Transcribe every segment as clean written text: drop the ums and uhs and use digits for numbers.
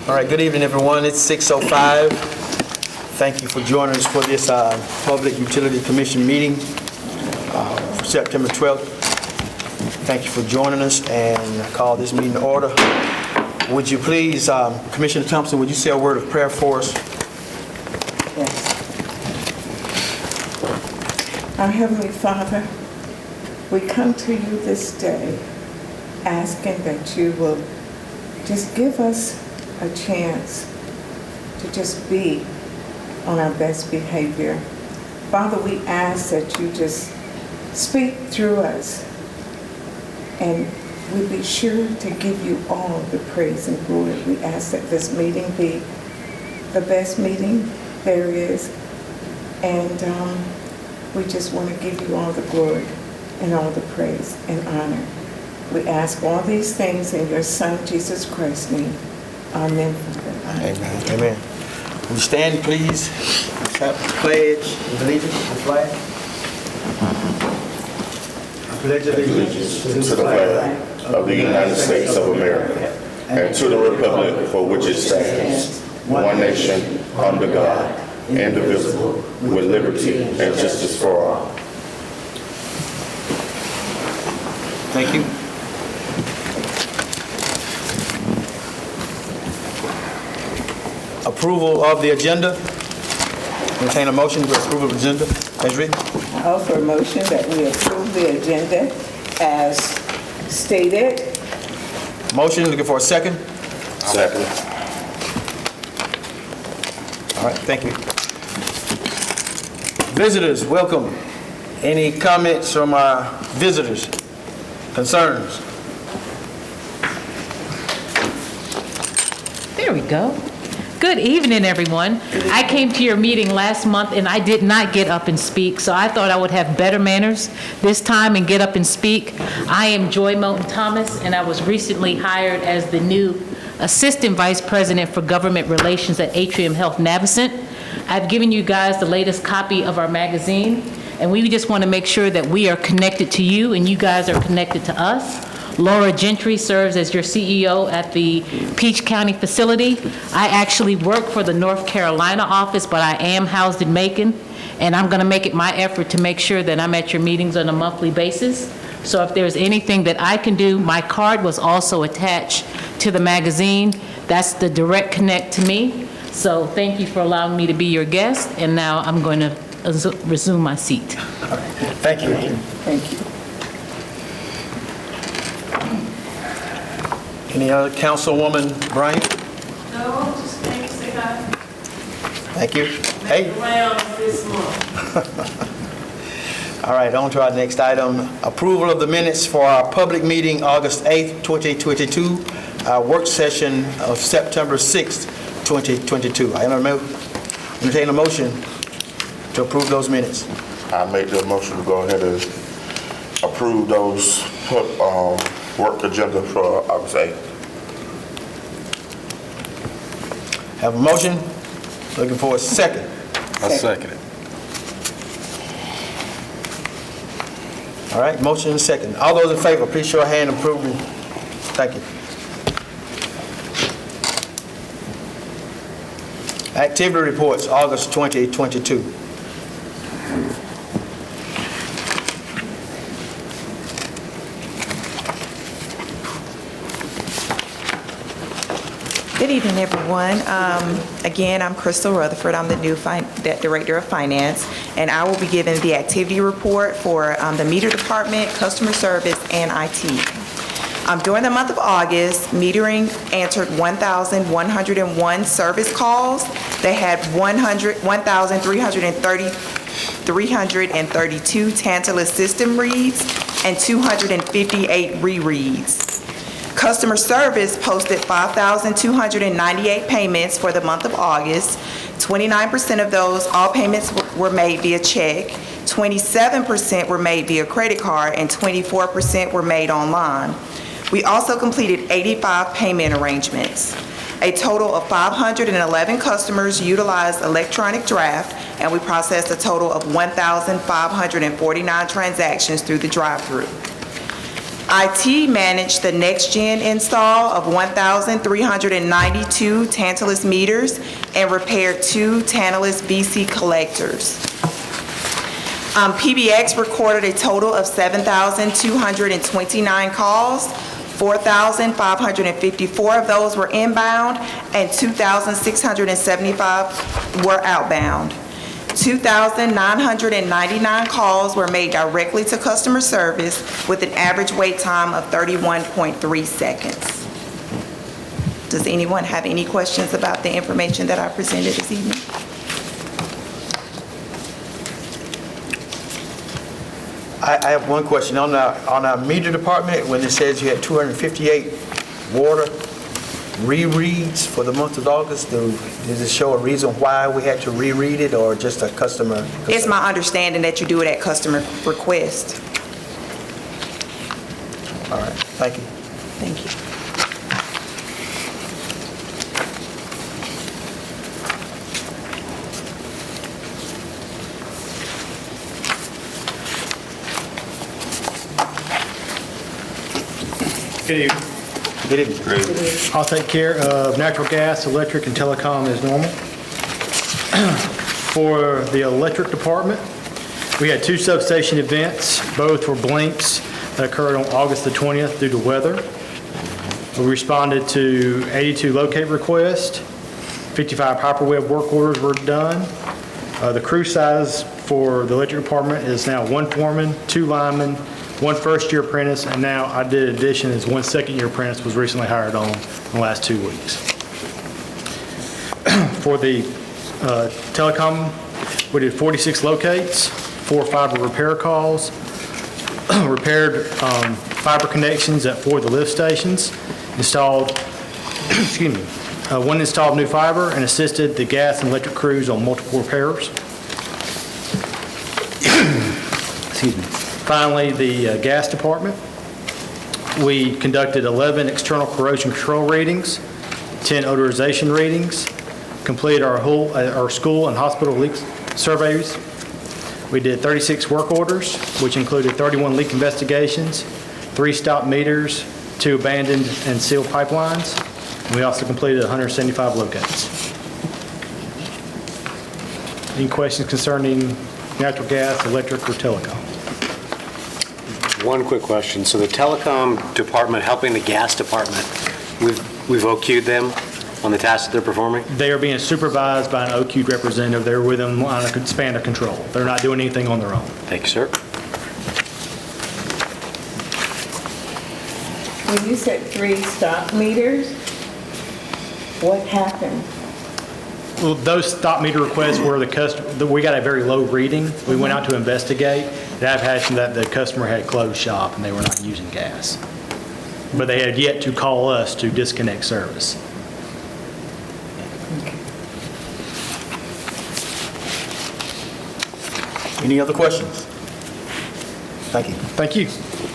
All right, good evening, everyone. It's 6:05. Thank you for joining us for this Public Utility Commission meeting for September 12th. Thank you for joining us, and I call this meeting to order. Would you please, Commissioner Thompson, would you say a word of prayer for us? Yes. Our Heavenly Father, we come to you this day asking that you will just give us a chance to just be on our best behavior. Father, we ask that you just speak through us, and we be sure to give you all the praise and glory. We ask that this meeting be the best meeting there is, and we just want to give you all the glory and all the praise and honor. We ask all these things in your Son, Jesus Christ's name. Amen. Amen. Amen. Will you stand, please? Have the pledge of allegiance to the flag. I pledge allegiance To the flag of the United States of America and to the republic for which it stands, one nation, under God, indivisible, with liberty and justice for all. Thank you. Approval of the agenda. Entertain a motion to approve of the agenda as written. I offer a motion that we approve the agenda as stated. Motion, looking for a second. Second. All right, thank you. Visitors, welcome. Any comments from our visitors? Concerns? There we go. Good evening, everyone. I came to your meeting last month and I did not get up and speak, so I thought I would have better manners this time and get up and speak. I am Joy Moulton Thomas, and I was recently hired as the new Assistant Vice President for Government Relations at Atrium Health Navicent. I've given you guys the latest copy of our magazine, and we just want to make sure that we are connected to you and you guys are connected to us. Laura Gentry serves as your CEO at the Peach County facility. I actually work for the North Carolina office, but I am housed in Macon, and I'm going to make it my effort to make sure that I'm at your meetings on a monthly basis. So if there's anything that I can do, my card was also attached to the magazine. That's the direct connect to me. So thank you for allowing me to be your guest, and now I'm going to resume my seat. Thank you. Thank you. Any other Councilwoman Bryant? No, just came to say hi. Thank you. Hey. Around this month. All right, on to our next item. Approval of the minutes for our public meeting, August 8th, 2022, our work session of September 6th, 2022. I entertain a motion to approve those minutes. I make the motion to go ahead and approve those work agenda for August 8th. Have a motion? Looking for a second. I second it. All right, motion and second. All those in favor, please show a hand approving. Thank you. Activity reports, August 2022. Good evening, everyone. Again, I'm Crystal Rutherford. I'm the new Director of Finance, and I will be giving the activity report for the meter department, customer service, and IT. During the month of August, metering answered 1,101 service calls. They had 1,332 Tantalus system reads and 258 rereads. Customer service posted 5,298 payments for the month of August. 29% of those, all payments were made via check, 27% were made via credit card, and 24% were made online. We also completed 85 payment arrangements. A total of 511 customers utilized electronic draft, and we processed a total of 1,549 transactions through the drive-thru. IT managed the next-gen install of 1,392 Tantalus meters and repaired 2 Tantalus BC collectors. PBX recorded a total of 7,229 calls. 4,554 of those were inbound, and 2,675 were outbound. 2,999 calls were made directly to customer service with an average wait time of 31.3 seconds. Does anyone have any questions about the information that I presented this evening? I have one question. On our meter department, when it says you had 258 water rereads for the month of August, does it show a reason why we had to reread it, or just a customer? It's my understanding that you do it at customer request. All right, thank you. Thank you. Good evening. Good evening. I'll take care of natural gas, electric, and telecom as normal. For the electric department, we had 2 substation events. Both were blinks that occurred on August the 20th due to weather. We responded to 82 locate requests. 55 hyperweb work orders were done. The crew size for the electric department is now 1 foreman, 2 linemen, 1 first-year apprentice, and now I did addition as 1 second-year apprentice was recently hired on in the last 2 weeks. For the telecom, we did 46 locates, 4 fiber repair calls, repaired fiber connections at 4 of the lift stations, installed, excuse me, 1 installed new fiber, and assisted the gas and electric crews on multiple repairs. Excuse me. Finally, the gas department. We conducted 11 external corrosion control readings, 10 odorization readings, completed our school and hospital leak surveys. We did 36 work orders, which included 31 leak investigations, 3 stop meters, 2 abandoned and sealed pipelines. And we also completed 175 locates. Any questions concerning natural gas, electric, or telecom? One quick question. So the telecom department helping the gas department, we've OQ'd them on the tasks that they're performing? They are being supervised by an OQ'd representative. They're with them on a span of control. They're not doing anything on their own. Thank you, sir. When you said 3 stop meters, what happened? Well, those stop meter requests were we got a very low reading. We went out to investigate. That happened that the customer had closed shop and they were not using gas. But they had yet to call us to disconnect service. Any other questions? Thank you. Thank you.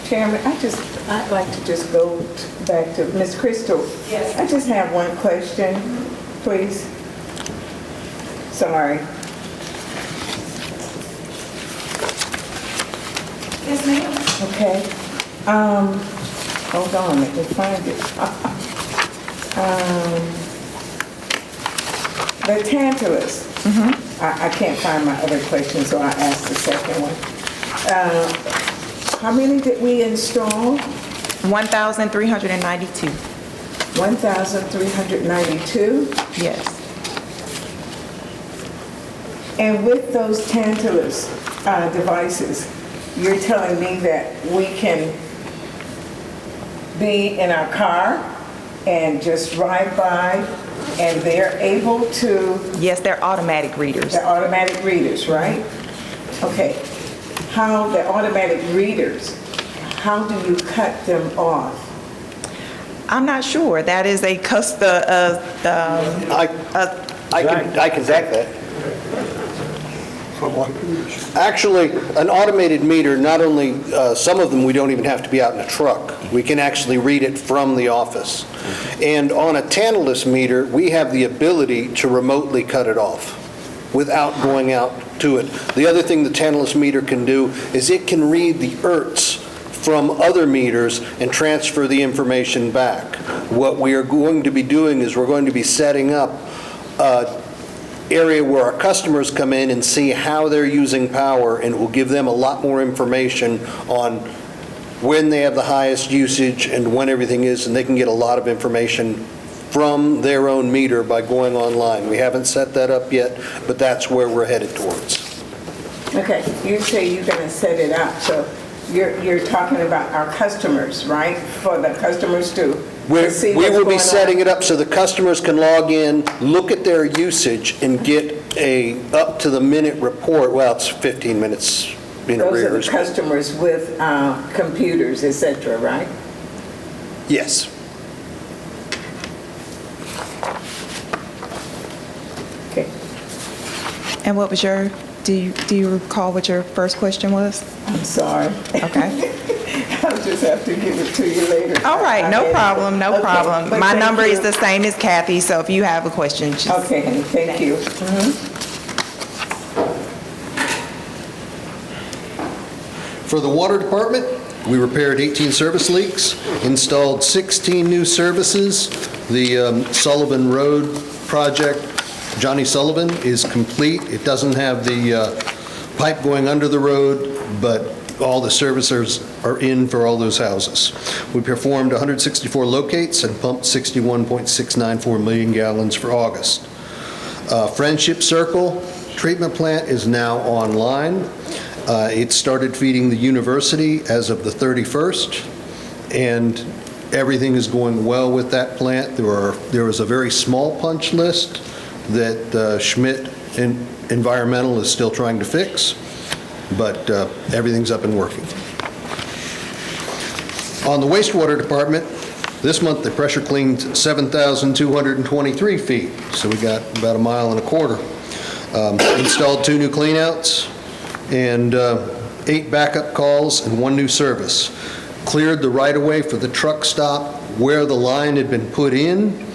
Chairman, I'd like to just go back to Ms. Crystal. Yes. I just have one question, please. Sorry. Yes, ma'am. Okay. Hold on, let me find it. The Tantalus. I can't find my other question, so I asked the second one. How many did we install? 1,392. 1,392? Yes. And with those Tantalus devices, you're telling me that we can be in our car and just drive by and they're able to, Yes, they're automatic readers. they're automatic readers, right? Okay. How the automatic readers, how do you cut them off? I'm not sure. That is a custom, I can take that. Actually, an automated meter, not only, some of them we don't even have to be out in a truck. We can actually read it from the office. And on a Tantalus meter, we have the ability to remotely cut it off without going out to it. The other thing the Tantalus meter can do is it can read the ERTs from other meters and transfer the information back. What we are going to be doing is we're going to be setting up an area where our customers come in and see how they're using power, and it will give them a lot more information on when they have the highest usage and when everything is, and they can get a lot of information from their own meter by going online. We haven't set that up yet, but that's where we're headed towards. Okay, you say you're going to set it up, so you're talking about our customers, right? For the customers to see We what's will be going setting on? it up so the customers can log in, look at their usage, and get a up-to-the-minute report. Well, it's 15 minutes in Those are arrears. the customers with computers, et cetera, right? Yes. Okay. And what was your, do you recall what your first question was? I'm sorry. Okay. I'll just have to give it to you later. All right, no Okay. problem, no Okay, problem. but My thank number is you. the same as Kathy, so if you have a question, just... Okay, honey, thank you. For the water department, we repaired 18 service leaks, installed 16 new services. The Sullivan Road project, Johnny Sullivan, is complete. It doesn't have the pipe going under the road, but all the servicers are in for all those houses. We performed 164 locates and pumped 61.694 million gallons for August. Friendship Circle treatment plant is now online. It started feeding the university as of the 31st, and everything is going well with that plant. There was a very small punch list that Schmidt Environmental is still trying to fix, but everything's up and working. On the wastewater department, this month they pressure cleaned 7,223 feet, so we got about 1.25 miles. Installed 2 new cleanouts and 8 backup calls and 1 new service. Cleared the right-of-way for the truck stop where the line had been put in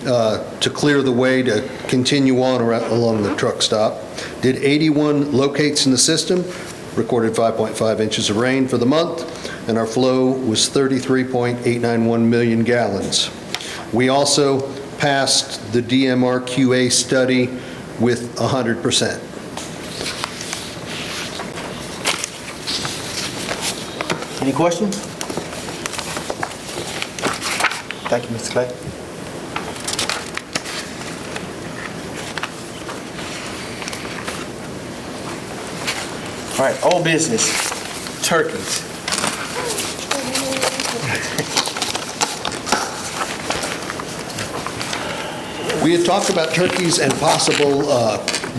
to clear the way to continue on along the truck stop. Did 81 locates in the system, recorded 5.5 inches of rain for the month, and our flow was 33.891 million gallons. We also passed the DMR QA study with 100%. Any questions? Thank you, Mr. Clay. All right, old business, turkeys. We had talked about turkeys and possible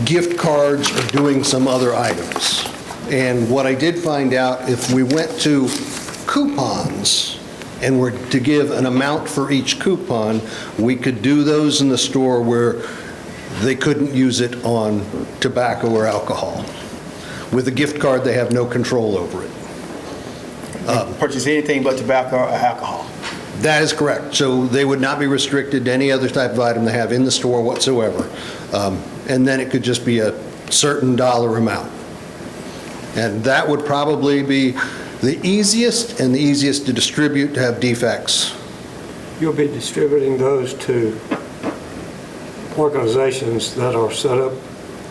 gift cards or doing some other items. And what I did find out, if we went to coupons and were to give an amount for each coupon, we could do those in the store where they couldn't use it on tobacco or alcohol. With a gift card, they have no control over it. Purchase anything but tobacco or alcohol. That is correct. So they would not be restricted to any other type of item they have in the store whatsoever. And then it could just be a certain dollar amount. And that would probably be the easiest and the easiest to distribute to have defects. You'll be distributing those to organizations that are set up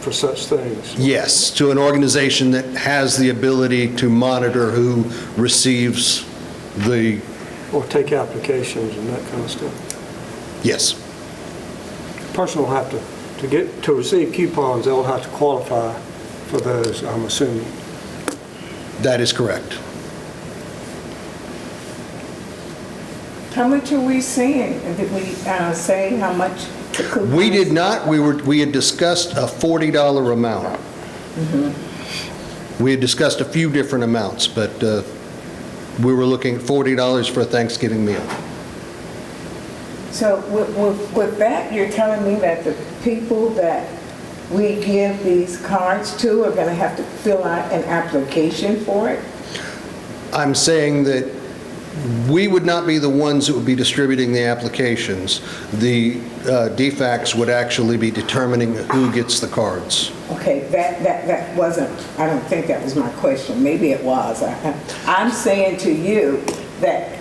for such things? Yes, to an organization that has the ability to monitor who receives the, Or take applications and that kind of stuff? yes. The person will have to receive coupons, they'll have to qualify for those, I'm assuming. That is correct. How much are we seeing? Did we say how much the coupons? We did not, we had discussed a $40 amount. We had discussed a few different amounts, but we were looking at $40 for a Thanksgiving meal. So with that, you're telling me that the people that we give these cards to are going to have to fill out an application for it? I'm saying that We would not be the ones that would be distributing the applications. The DFACs would actually be determining who gets the cards. Okay, that wasn't, I don't think that was my question. Maybe it was. I'm saying to you that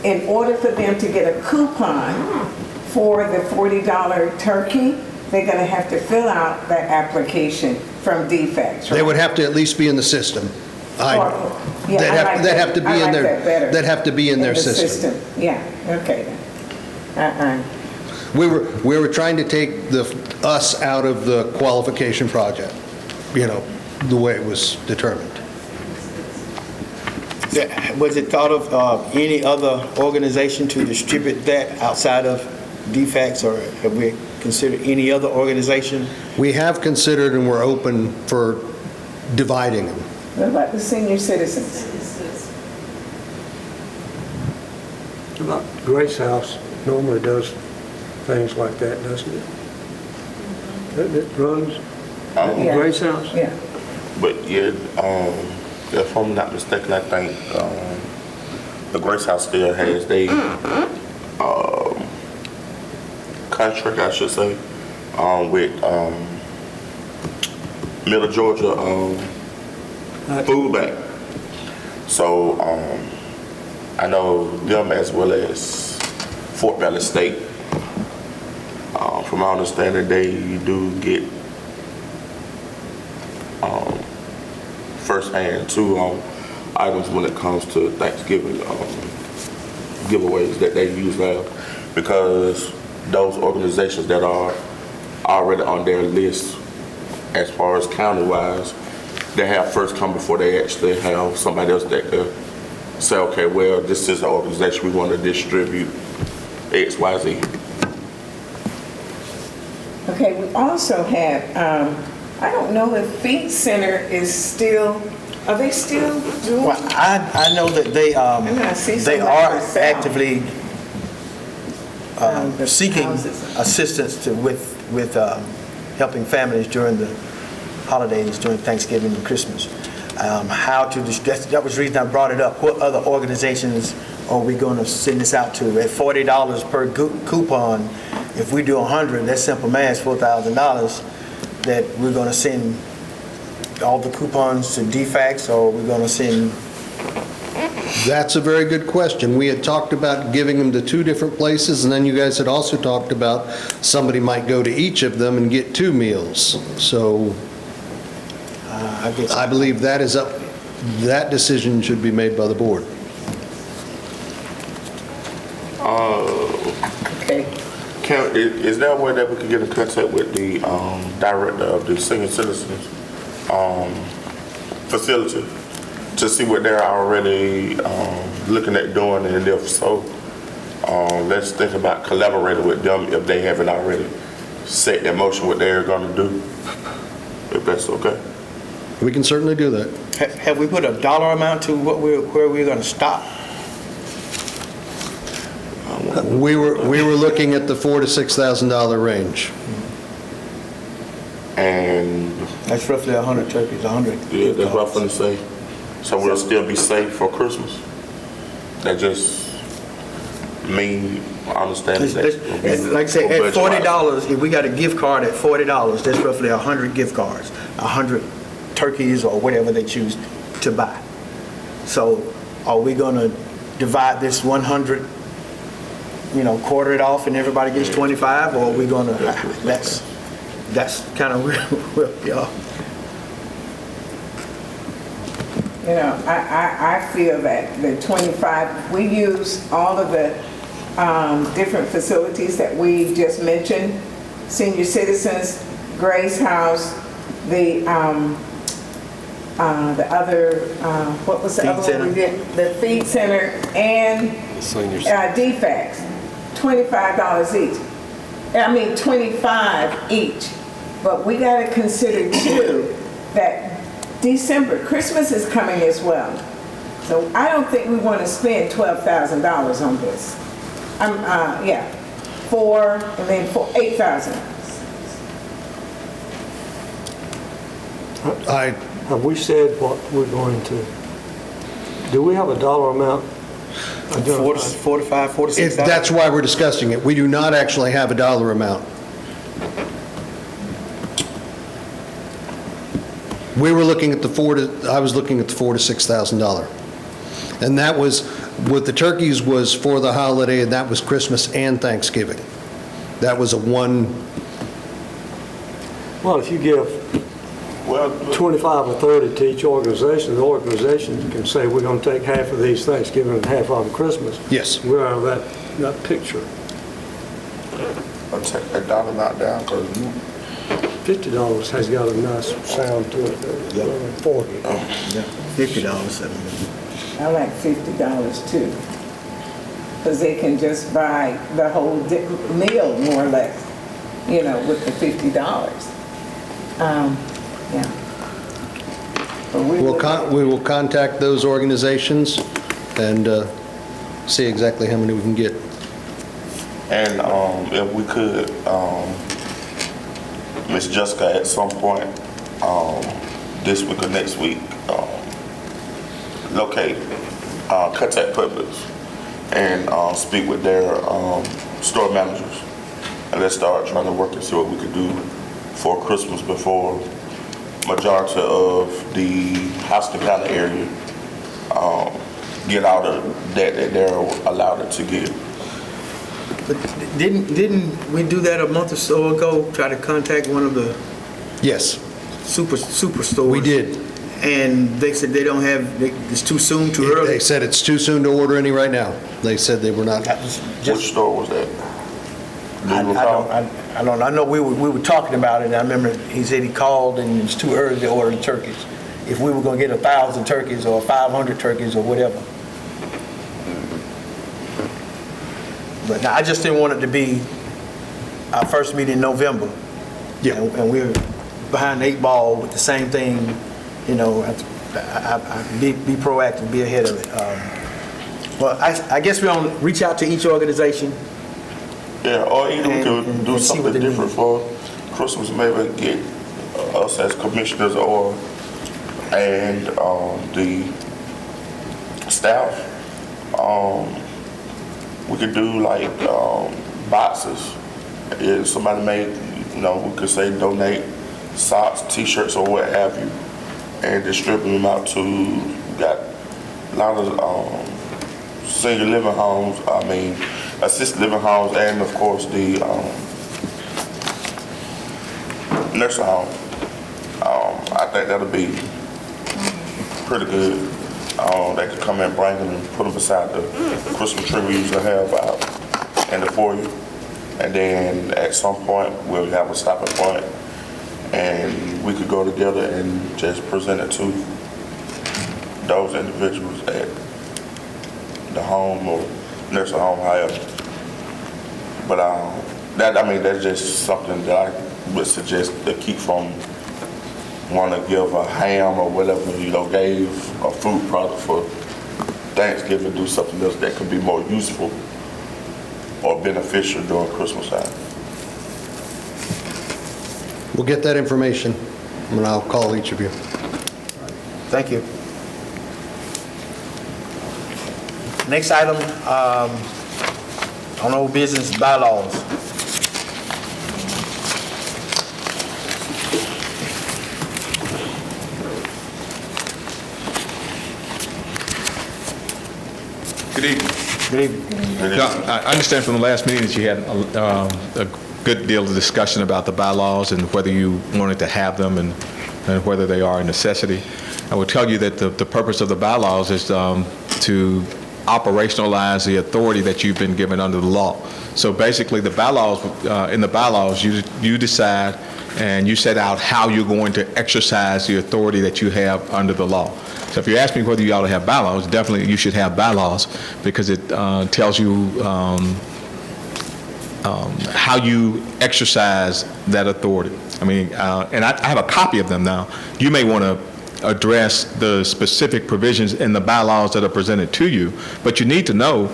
in order for them to get a coupon for the $40 turkey, they're going to have to fill out that application from DFACs, They right? would have to at least be in the system. Yeah, I like They'd have to that. be I in like their, that better. they'd have to be in their the system. Yeah, okay then. We were trying to take us out of the qualification project, the way it was determined. Was it thought of any other organization to distribute that outside of DFACs, or have we considered any other organization? We have considered and we're open for dividing them. What about the senior citizens? About Grace House normally does things like that, doesn't it? It runs Yeah. Grace House? Yeah. But yeah, if I'm not mistaken, I think the Grace House still has they contract, I should say, with Middle Georgia Food Bank. So I know them as well as Fort Valley State. From my understanding, they do get first-hand two items when it comes to Thanksgiving giveaways that they use now, because those organizations that are already on their list as far as county-wise, they have first come before they actually have somebody else that could say, okay, well, this is an organization we want to distribute X, Y, Z. Okay, we also have, I don't know if Feed Center is still, are they still doing? Well, I know that they I see they somebody are myself. actively The seeking houses. assistance with helping families during the holidays, during Thanksgiving and Christmas. How to, that was the reason I brought it up. What other organizations are we going to send this out to? At $40 per coupon, if we do 100, that's simple math, $4,000, that we're going to send all the coupons to DFACs, or we're going to send... That's a very good question. We had talked about giving them to two different places, and then you guys had also talked about somebody might go to each of them and get 2 meals. So I believe that is up, that decision should be made by the board. Okay. Is there a way that we can get in contact with the director of the senior citizens facility to see what they're already looking at doing, and if so, let's think about collaborating with them if they haven't already set in motion what they're going to do, if that's okay. We can certainly do that. Have we put a dollar amount to where we're going to stop? We were looking at the $4,000 to $6,000 range. And That's roughly 100 turkeys, 100. yeah, that's what I'm finna say. So we'll still be safe for Christmas. That just me understanding that. Like I say, at Budget-wise. $40, if we got a gift card at $40, that's roughly 100 gift cards, 100 turkeys or whatever they choose to buy. So are we going to divide this 100, quarter it off and everybody gets 25, or are we going to, that's kind of where we are. I feel that the 25, we use all of the different facilities that we just mentioned, senior citizens, Grace House, the other, what was the Feed other one Center. we did? The Feed Center and DFACs, $25 each. I mean, 25 each. But we got to consider too that December, Christmas is coming as well. So I don't think we want to spend $12,000 on this. And then for 8,000. I Have we said what we're going to, do we have a dollar amount 4 to 5, 4 to 6 hours? That's why we're discussing it. We do not actually have a dollar amount. We were looking at I was looking at the $4,000 to $6,000. And that was, with the turkeys was for the holiday, and that was Christmas and Thanksgiving. That was a one, Well, if you give 25 or 30 to each organization, the organization can say, we're going to take half of these Thanksgiving and half of them Christmas. yes. We're out of that picture. I'll take that dollar amount down, because $50 has got a nice sound to it. $40. $50. I like $50 too. Because they can just buy the whole meal, more or less, with the $50. Yeah. But we We will contact those organizations and see exactly how many we can get. And if we could, Ms. Jessica, at some point this week or next week, locate Contact Publix and speak with their store managers. And let's start trying to work and see what we could do for Christmas before majority of the hospitality area get out of that they're allowed to get. But didn't we do that a month or so ago, try to contact one of the Yes, superstores? we did. And they said they don't have, it's too soon, too early? They said it's too soon to order any right now. They said they were not. Which store was that? Do you recall? I don't know. I know we were talking about it, and I remember he said he called and it's too early to order the turkeys. If we were going to get 1,000 turkeys or 500 turkeys or whatever. But now, I just didn't want it to be our first meeting in November. Yeah. And we're behind the 8 ball with the same thing, I be proactive, be ahead of it. Well, I guess we're going to reach out to each organization. Yeah, or either we could and do see something what they different need. for Christmas, maybe get us as commissioners and the staff. We could do like boxes. If somebody made, we could say donate socks, t-shirts, or what have you, and distribute them out to, got a lot of senior living homes, assisted living homes, and of course the nursing home. I think that'll be pretty good. They could come and bring them and put them beside the Christmas tree we usually have out in the foyer. And then at some point, we'll have a stopping point, and we could go together and just present it to those individuals at the home or nursing home, however. But that's just something that I would suggest to keep from wanting to give a ham or whatever, gave a food product for Thanksgiving, do something else that could be more useful or beneficial during Christmas time. We'll get that information, and I'll call each of you. Thank you. Next item, on old business, bylaws. Good evening. Good evening. I understand from the last meeting that you had a good deal of discussion about the bylaws and whether you wanted to have them and whether they are a necessity. I would tell you that the purpose of the bylaws is to operationalize the authority that you've been given under the law. So basically, the bylaws, in the bylaws, you decide and you set out how you're going to exercise the authority that you have under the law. So if you ask me whether you ought to have bylaws, definitely you should have bylaws because it tells you how you exercise that authority. And I have a copy of them now. You may want to address the specific provisions in the bylaws that are presented to you, but you need to know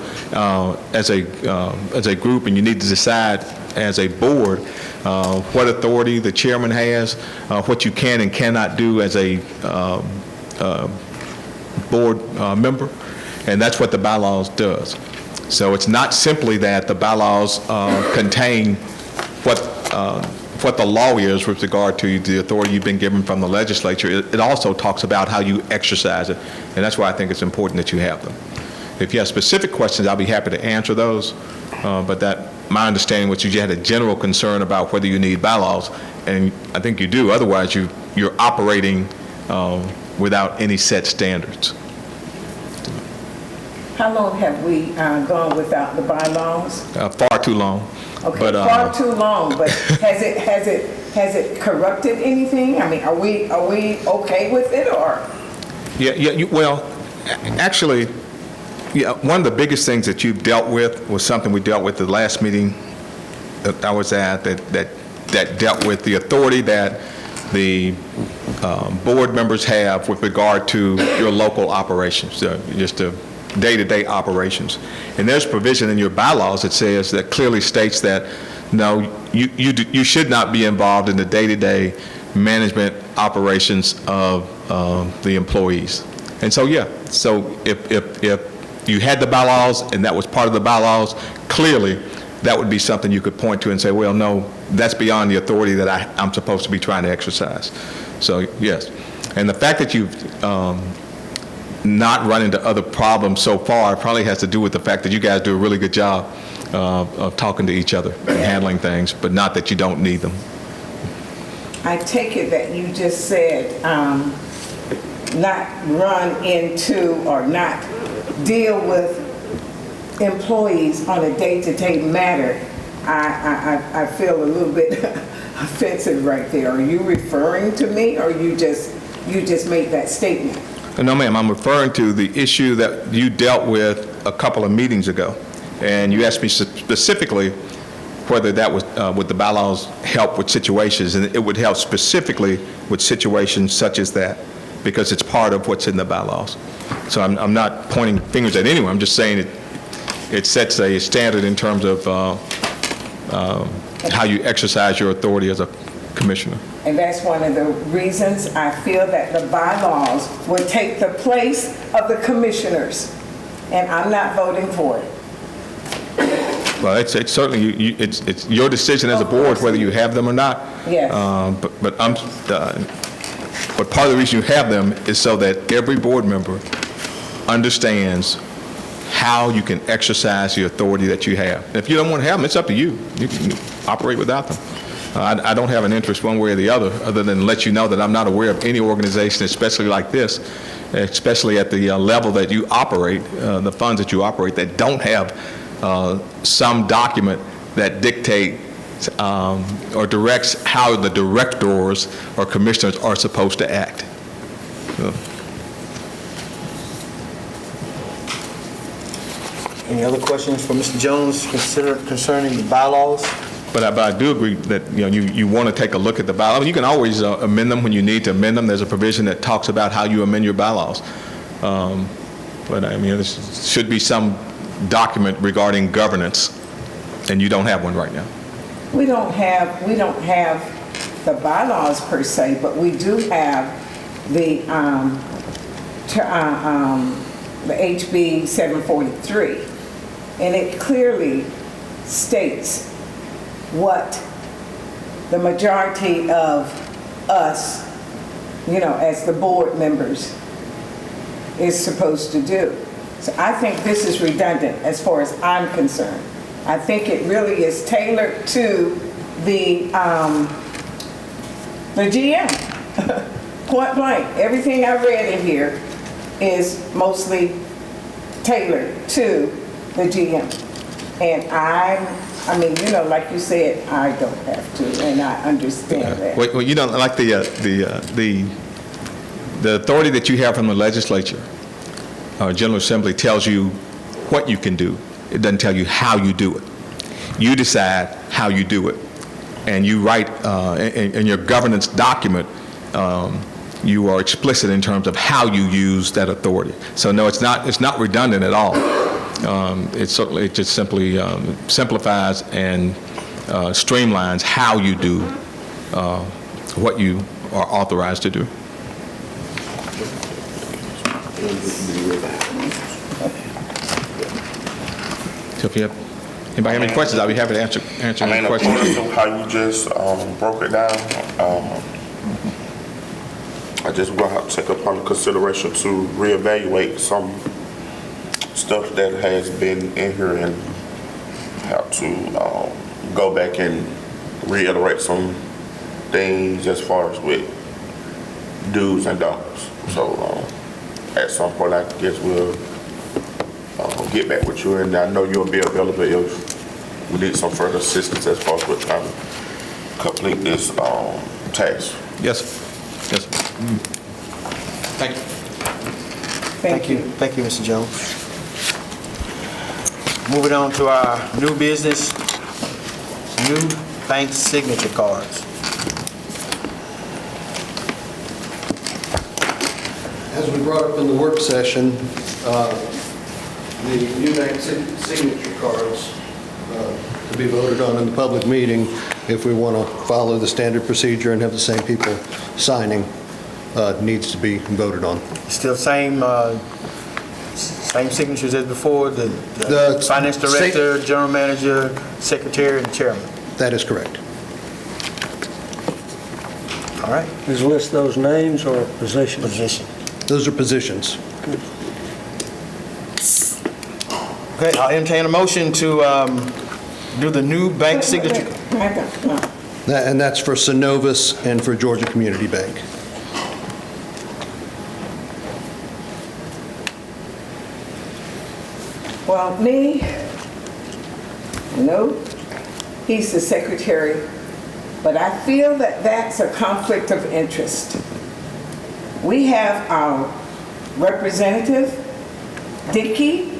as a group, and you need to decide as a board what authority the chairman has, what you can and cannot do as a board member, And that's what the bylaws does. So it's not simply that the bylaws contain what the law is with regard to the authority you've been given from the legislature. It also talks about how you exercise it, and that's why I think it's important that you have them. If you have specific questions, I'll be happy to answer those, but my understanding was you had a general concern about whether you need bylaws, and I think you do. Otherwise, you're operating without any set standards. How long have we gone without the bylaws? Far too long. Okay, But, far too long, but has it corrupted anything? I mean, are we okay with it, or? Well, actually, one of the biggest things that you've dealt with was something we dealt with the last meeting that I was at that dealt with the authority that the board members have with regard to your local operations, just the day-to-day operations. And there's provision in your bylaws that says, that clearly states that, no, you should not be involved in the day-to-day management operations of the employees. And so, so if you had the bylaws and that was part of the bylaws, clearly that would be something you could point to and say, well, no, that's beyond the authority that I'm supposed to be trying to exercise. So, yes. And the fact that you've not run into other problems so far probably has to do with the fact that you guys do a really good job of talking to each other and handling things, but not that you don't need them. I take it that you just said not run into or not deal with employees on a day-to-day matter. I feel a little bit offensive right there. Are you referring to me, or you just made that statement? No, ma'am, I'm referring to the issue that you dealt with a couple of meetings ago. And you asked me specifically whether that was, would the bylaws help with situations, and it would help specifically with situations such as that, because it's part of what's in the bylaws. So I'm not pointing fingers at anyone, I'm just saying it sets a standard in terms of how you exercise your authority as a commissioner. And that's one of the reasons I feel that the bylaws would take the place of the commissioners, and I'm not voting for it. Well, it's certainly, it's your decision as a board whether you have them or not. Yes. But part of the reason you have them is so that every board member understands how you can exercise the authority that you have. And if you don't want to have them, it's up to you. You can operate without them. I don't have an interest one way or the other than let you know that I'm not aware of any organization, especially like this, especially at the level that you operate, the funds that you operate, that don't have some document that dictates or directs how the directors or commissioners are supposed to act. So. Any other questions for Mr. Jones concerning the bylaws? But I do agree that you want to take a look at the bylaws. You can always amend them when you need to amend them. There's a provision that talks about how you amend your bylaws. But I mean, there should be some document regarding governance, and you don't have one right now. We don't have the bylaws per se, but we do have the HB 743, and it clearly states what the majority of us, as the board members, is supposed to do. So I think this is redundant as far as I'm concerned. I think it really is tailored to the GM. Point blank. Everything I read in here is mostly tailored to the GM. And I mean, like you said, I don't have to, and I understand that. Well, like the authority that you have from the legislature, General Assembly tells you what you can do. It doesn't tell you how you do it. You decide how you do it. And you write, in your governance document, you are explicit in terms of how you use that authority. So no, it's not redundant at all. It just simply simplifies and streamlines how you do what you are authorized to do. So if you have, anybody have any questions, I'll be happy to answer any questions. According to how you just broke it down, I just will have to take upon consideration to reevaluate some stuff that has been in here and have to go back and reiterate some things as far as with do's and don'ts. So at some point, I guess we'll get back with you, and I know you'll be available if we need some further assistance as far as with trying to complete this task. Yes, yes. Thank you. Thank you. Thank you, Mr. Jones. Moving on to our new business, new bank signature cards. As we brought up in the work session, the new bank signature cards to be voted on in the public meeting, if we want to follow the standard procedure and have the same people signing, needs to be voted on. Still same signatures as before, the finance director, general manager, secretary, and chairman. That is correct. All right. Just list those names or positions? Position. Those are positions. Okay, I'll entertain a motion to do the new bank signature. And that's for Synovus and for Georgia Community Bank. Well, me, no, he's the secretary, but I feel that that's a conflict of interest. We have our representative, Dickey,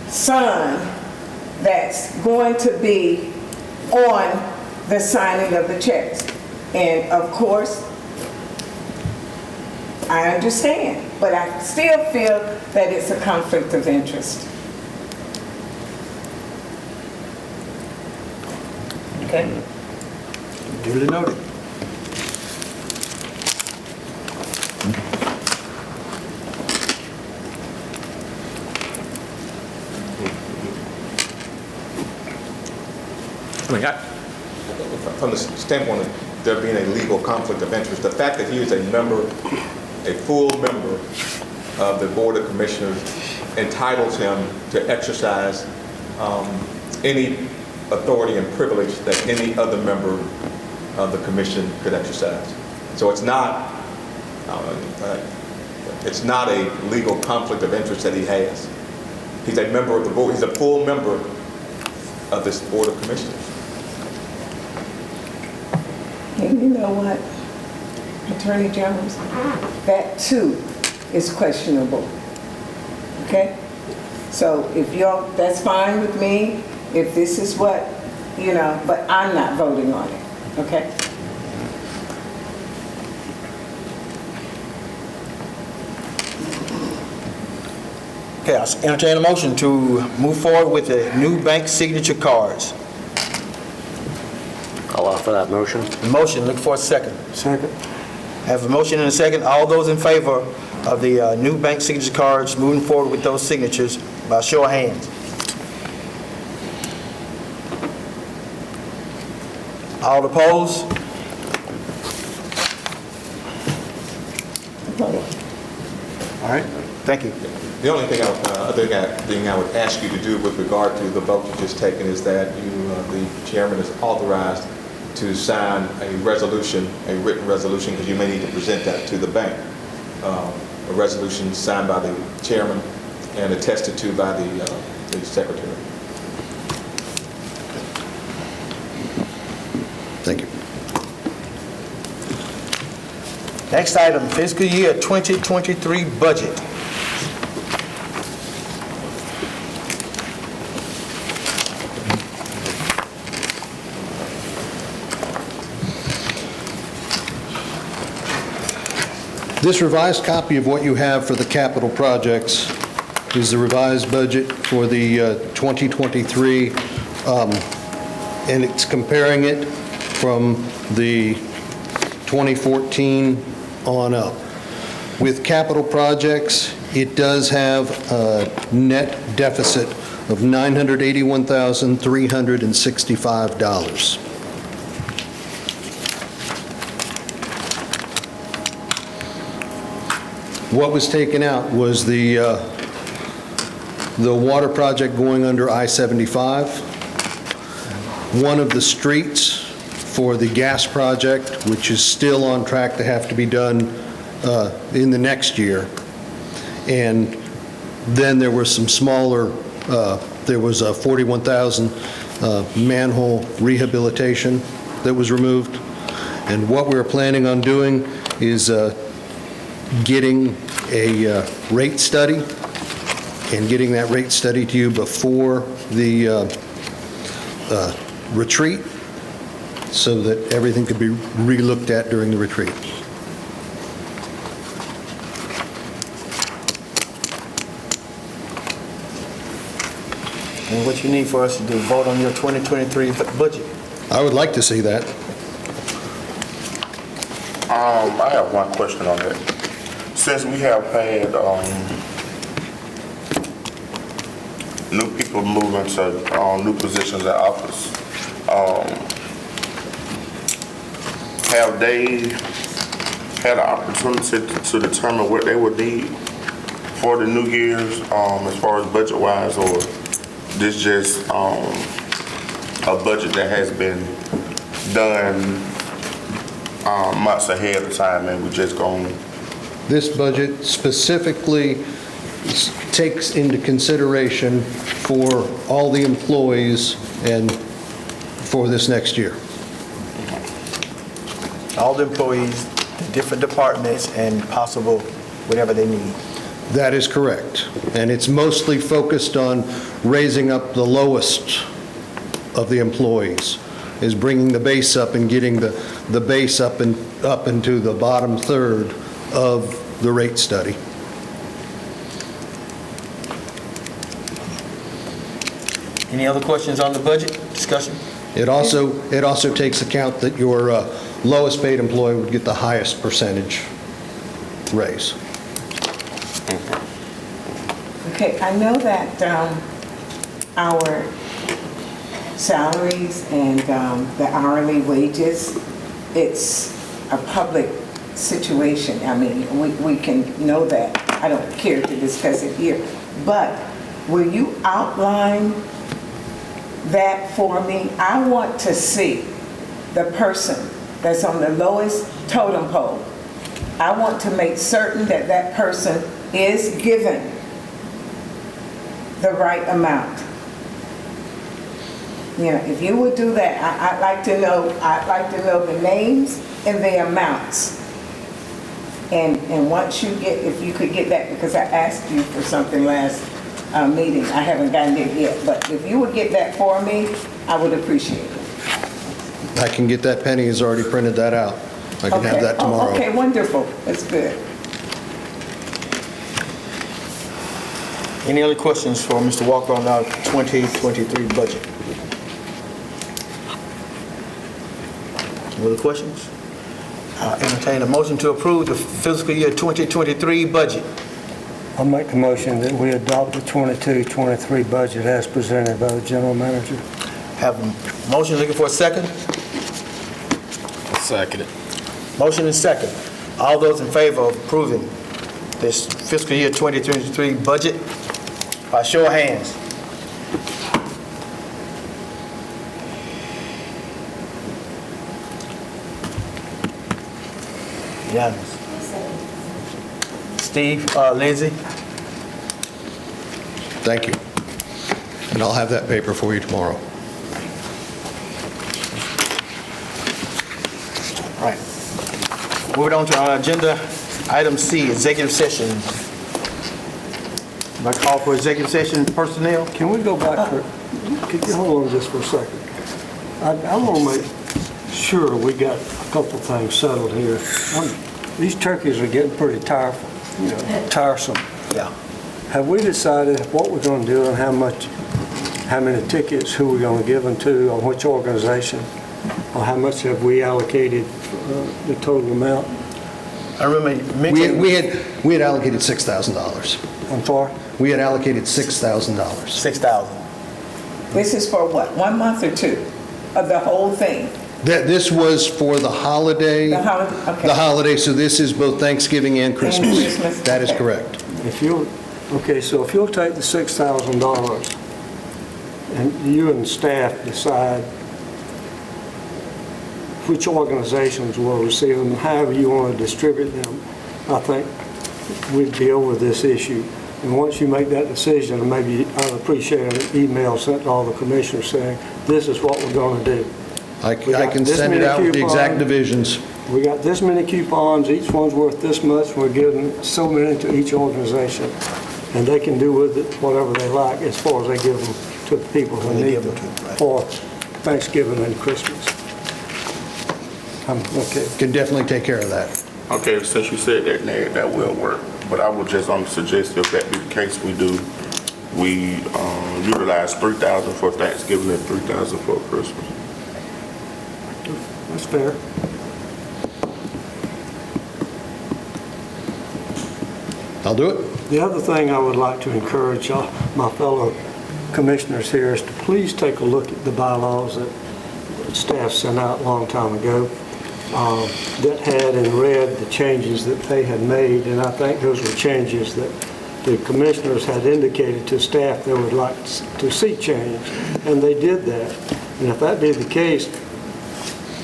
son, that's going to be on the signing of the checks. And of course, I understand, but I still feel that it's a conflict of interest. Okay? Duly noted. I mean, from the standpoint of there being a legal conflict of interest, the fact that he is a member, a full member of the Board of Commissioners entitles him to exercise any authority and privilege that any other member of the commission could exercise. So it's not a legal conflict of interest that he has. He's a member of the board. He's a full member of this Board of Commissioners. And you know what, Attorney Jones, that too is questionable, okay? So if y'all, that's fine with me, if this is what, you know, but I'm not voting on it, okay? Okay, I'll entertain a motion to move forward with the new bank signature cards. I'll offer that motion. The motion, look for a second. Second. Have a motion and a second. All those in favor of the new bank signature cards, moving forward with those signatures, by show of hands. All opposed? All right, thank you. The only thing I would ask you to do with regard to the vote you just taken is that you, the chairman, is authorized to sign a resolution, a written resolution, because you may need to present that to the bank. A resolution signed by the chairman and attested to by the secretary. Thank you. Next item, fiscal year 2023 budget. This revised copy of what you have for the capital projects is the revised budget for the 2023, and it's comparing it from the 2014 on up. With capital projects, it does have a net deficit of $981,365. What was taken out was the water project going under I-75, one of the streets for the gas project, which is still on track to have to be done in the next year. And then there were some smaller, there was a 41,000 manhole rehabilitation that was removed. And what we're planning on doing is getting a rate study and getting that rate study to you before the retreat so that everything could be re-looked at during the retreat. And what you need for us to do, vote on your 2023 budget? I would like to see that. I have one question on that. Since we have had new people move into new positions in office, have they had an opportunity to determine what they would need for the new years as far as budget-wise, or this just a budget that has been done months ahead of time and we just going? This budget specifically takes into consideration for all the employees and for this next year. All the employees, the different departments, and possible whatever they need. That is correct. And it's mostly focused on raising up the lowest of the employees, is bringing the base up and getting the base up into the bottom third of the rate study. Any other questions on the budget discussion? It also takes account that your lowest paid employee would get the highest percentage raise. Okay, I know that our salaries and the hourly wages, it's a public situation. I mean, we can know that. I don't care to discuss it here. But will you outline that for me? I want to see the person that's on the lowest totem pole. I want to make certain that that person is given the right amount. You know, if you would do that, I'd like to know the names and the amounts. And once you get, if you could get that, because I asked you for something last meeting, I haven't gotten it yet, but if you would get that for me, I would appreciate it. I can get that. Penny has already printed that out. I can have that tomorrow. Okay, wonderful. That's good. Any other questions for Mr. Walker on our 2023 budget? Any other questions? Entertain a motion to approve the fiscal year 2023 budget. I'll make the motion that we adopt the 22-23 budget as presented by the general manager. Have a motion, looking for a second? I'll second it. Motion and second. All those in favor of approving this fiscal year 2023 budget, by show of hands. Unanimous. Steve, Lindsay? Thank you. And I'll have that paper for you tomorrow. All right. Moving on to our agenda, item C, executive session. I call for executive session personnel. Can we go back for, could you hold on just for a second? I want to make sure we got a couple things settled here. These turkeys are getting pretty tiresome. Yeah. Have we decided what we're going to do and how many tickets, who we're going to give them to, or which organization? Or how much have we allocated the total amount? I remember you mentioned... We had allocated $6,000. I'm sorry? We had allocated $6,000. 6,000. This is for what, 1 month or 2? Of the whole thing? This was for the holiday. The holiday, okay. The holiday, so this is both Thanksgiving and Christmas. Christmas, That is okay. correct. So if you'll take the $6,000 and you and staff decide which organizations will receive them, however you want to distribute them, I think we'd deal with this issue. And once you make that decision, maybe I'd appreciate an email sent to all the commissioners saying, this is what we're going to do. I We got can this send it many out with the exact coupons. divisions. We got this many coupons, each one's worth this much, we're giving so many to each organization. And they can do with it whatever they like as far as they give them to the people who need them for Thanksgiving and Christmas. Okay. Can definitely take care of that. Okay, since you said that, Ned, that will work. But I would just suggest if that be the case, we utilize 3,000 for Thanksgiving and 3,000 for Christmas. That's fair. I'll do it. The other thing I would like to encourage my fellow commissioners here is to please take a look at the bylaws that staff sent out a long time ago that had and read the changes that they had made, and I think those were changes that the commissioners had indicated to staff they would like to see change, and they did that. And if that be the case,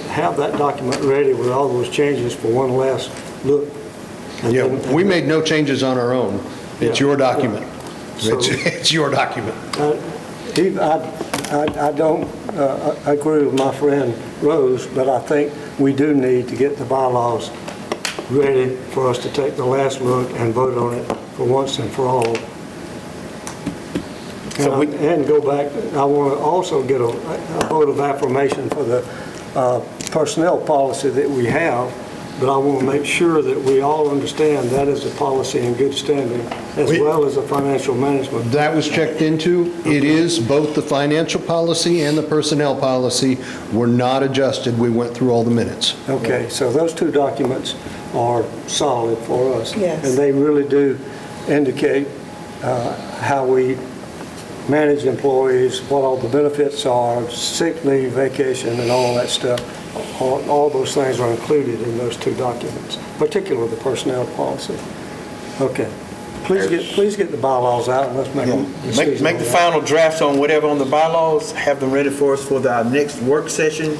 have that document ready with all those changes for one last look. And Yeah, then- we made no changes on our own. It's Yeah. your document. So- It's your document. I don't agree with my friend Rose, but I think we do need to get the bylaws ready for us to take the last look and vote on it for once and for all. And go back, I want to also get a vote of affirmation for the personnel policy that we have, but I want to make sure that we all understand that is a policy in good standing, as well as a financial management. That was checked into. It is both the financial policy and the personnel policy were not adjusted. We went through all the minutes. Okay, so those two documents are solid for us. Yes. And they really do indicate how we manage employees, what all the benefits are, sick leave, vacation, and all that stuff. All those things are included in those two documents, particularly the personnel policy. Okay. Please get the bylaws out and let's make a decision. Make the on that. final drafts on whatever on the bylaws, have them ready for us for our next work session,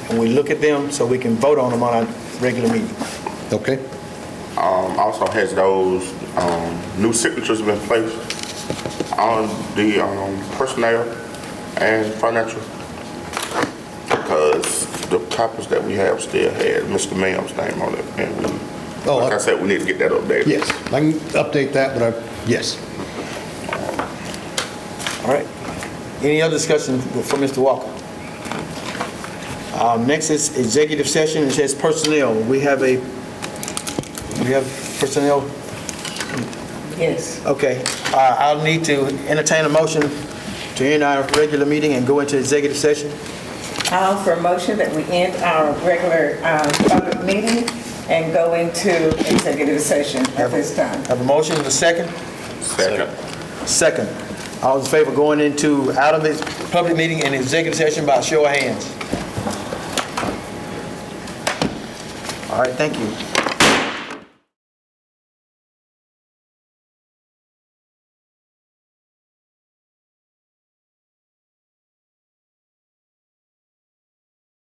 and we look at them so we can vote on them on our regular meeting. Okay? Also, has those new signatures been placed on the personnel and financial? Because the copies that we have still had Mr. Ma'am's name on it, and like I said, we need to get that updated. Yes, I can update that, but yes. All right. Any other discussion for Mr. Walker? Next is executive session. It says personnel. We have personnel. Yes. Okay. I'll need to entertain a motion to end our regular meeting and go into executive session. I'll offer a motion that we end our regular public meeting and go into executive session at this time. Have a motion, a second? Second. Second. All in favor going out of this public meeting and executive session by show of hands? All right, thank you.